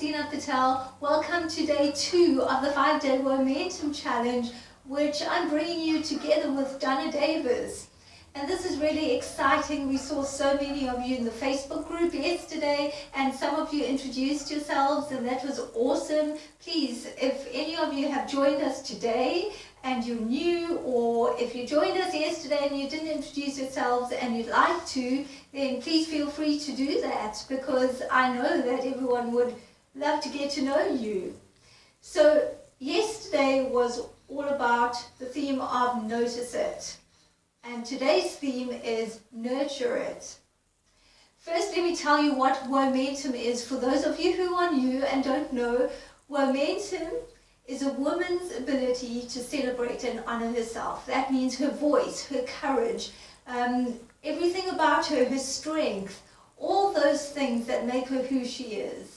Christina Patel. Welcome to day 2 of the 5-day Womentum challenge, which I'm bringing you together with Donna Davis. And this is really exciting. We saw so many of you in the Facebook group yesterday, and some of you introduced yourselves, and that was awesome. Please, if any of you have joined us today and you're new, or if you joined us yesterday and you didn't introduce yourselves and you'd like to, then please feel free to do that, because I know that everyone would love to get to know you. So yesterday was all about the theme of notice it. And today's theme is nurture it. First, let me tell you what Womentum is. For those of you who are new and don't know, Womentum is a woman's ability to celebrate and honor herself. That means her voice, her courage, everything about her, her strength, all those things that make her who she is.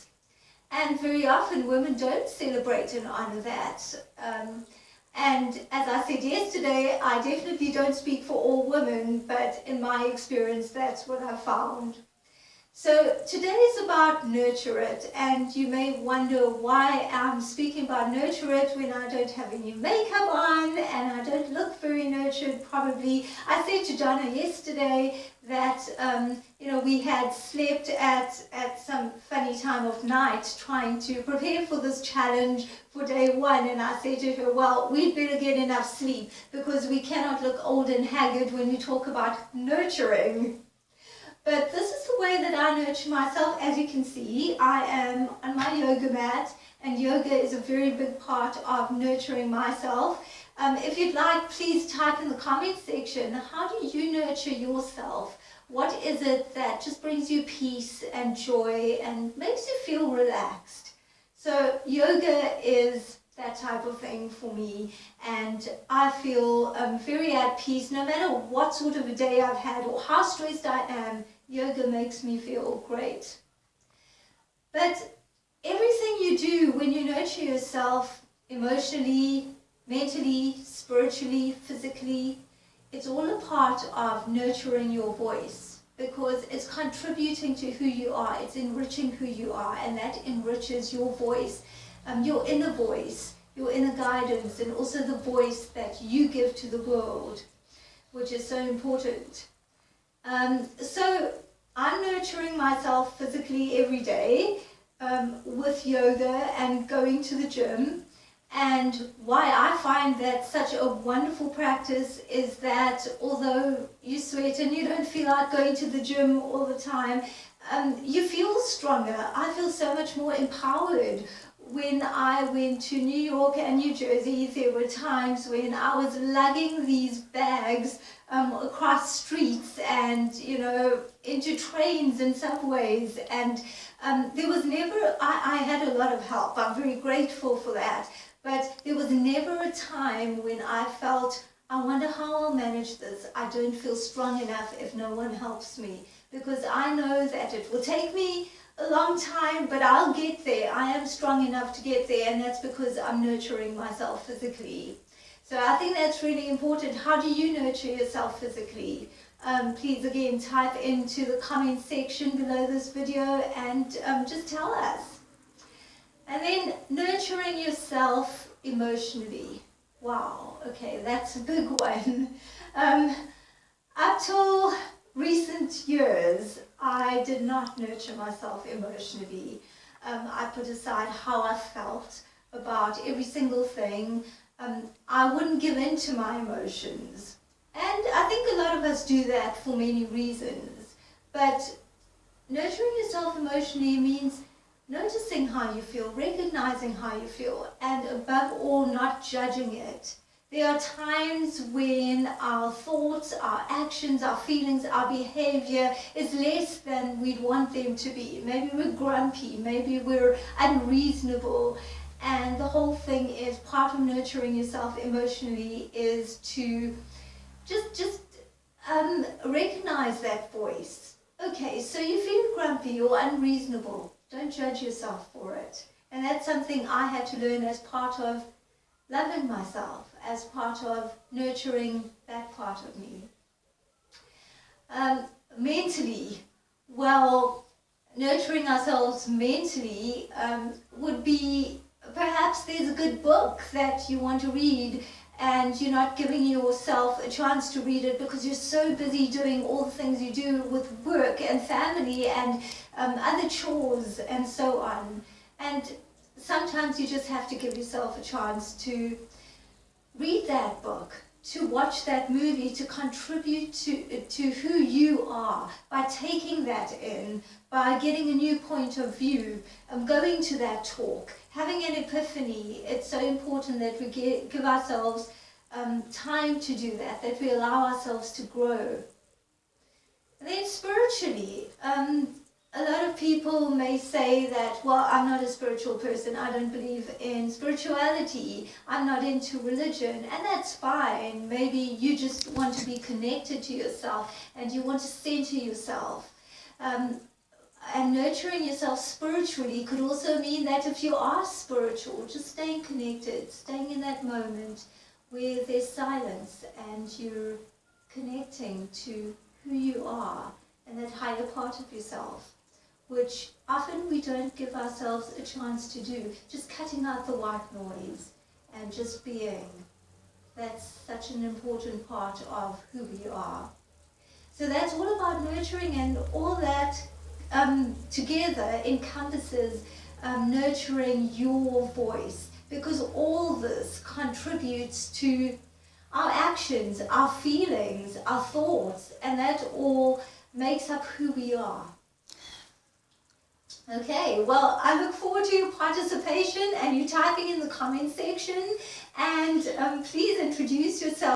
And very often women don't celebrate and honor that. And as I said yesterday, I definitely don't speak for all women, but in my experience, that's what I found. So today is about nurture it, and you may wonder why I'm speaking about nurture it when I don't have any makeup on and I don't look very nurtured probably. I said to Donna yesterday that we had slept at some funny time of night trying to prepare for this challenge for day 1, and I said to her, well, we'd better get enough sleep because we cannot look old and haggard when we talk about nurturing. But this is the way that I nurture myself. As you can see, I am on my yoga mat, and yoga is a very big part of nurturing myself. If you'd like, please type in the comment section, how do you nurture yourself? What is it that just brings you peace and joy and makes you feel relaxed? So yoga is that type of thing for me, and I feel very at peace no matter what sort of a day I've had or how stressed I am. Yoga makes me feel great. But everything you do when you nurture yourself emotionally, mentally, spiritually, physically, it's all a part of nurturing your voice, because it's contributing to who you are, it's enriching who you are, and that enriches your voice, your inner voice, your inner guidance, and also the voice that you give to the world, which is so important. So I'm nurturing myself physically every day with yoga and going to the gym. And why I find that such a wonderful practice is that although you sweat and you don't feel like going to the gym all the time, you feel stronger. I feel so much more empowered. When I went to New York and New Jersey, there were times when I was lugging these bags across streets and, into trains and subways, and there was never, I had a lot of help. I'm very grateful for that, but there was never a time when I felt, I wonder how I'll manage this. I don't feel strong enough if no one helps me, because I know that it will take me a long time, but I'll get there. I am strong enough to get there, and that's because I'm nurturing myself physically. So I think that's really important. How do you nurture yourself physically? Please again type into the comment section below this video and just tell us. And then nurturing yourself emotionally. Wow, okay, that's a big one. Up till recent years, I did not nurture myself emotionally. I put aside how I felt about every single thing. I wouldn't give in to my emotions. And I think a lot of us do that for many reasons. But nurturing yourself emotionally means noticing how you feel, recognizing how you feel, and above all, not judging it. There are times when our thoughts, our actions, our feelings, our behavior is less than we'd want them to be. Maybe we're grumpy, maybe we're unreasonable, and the whole thing is part of nurturing yourself emotionally is to just recognize that voice. Okay, so you feel grumpy or unreasonable. Don't judge yourself for it. And that's something I had to learn as part of loving myself, as part of nurturing that part of me. Mentally, well, nurturing ourselves mentally would be, perhaps there's a good book that you want to read and you're not giving yourself a chance to read it because you're so busy doing all the things you do with work and family and other chores and so on. And sometimes you just have to give yourself a chance to read that book, to watch that movie, to contribute to who you are by taking that in, by getting a new point of view, going to that talk, having an epiphany. It's so important that we give ourselves time to do that, that we allow ourselves to grow. And then spiritually, a lot of people may say that, well, I'm not a spiritual person, I don't believe in spirituality, I'm not into religion, and that's fine. Maybe you just want to be connected to yourself and you want to center yourself. And nurturing yourself spiritually could also mean that if you are spiritual, just staying connected, staying in that moment where there's silence and you're connecting to who you are and that higher part of yourself, which often we don't give ourselves a chance to do. Just cutting out the white noise and just being. That's such an important part of who we are. So that's all about nurturing, and all that together encompasses nurturing your voice, because all this contributes to our actions, our feelings, our thoughts, and that all makes up who we are. Okay, well, I look forward to your participation and you typing in the comment section, and please introduce yourself.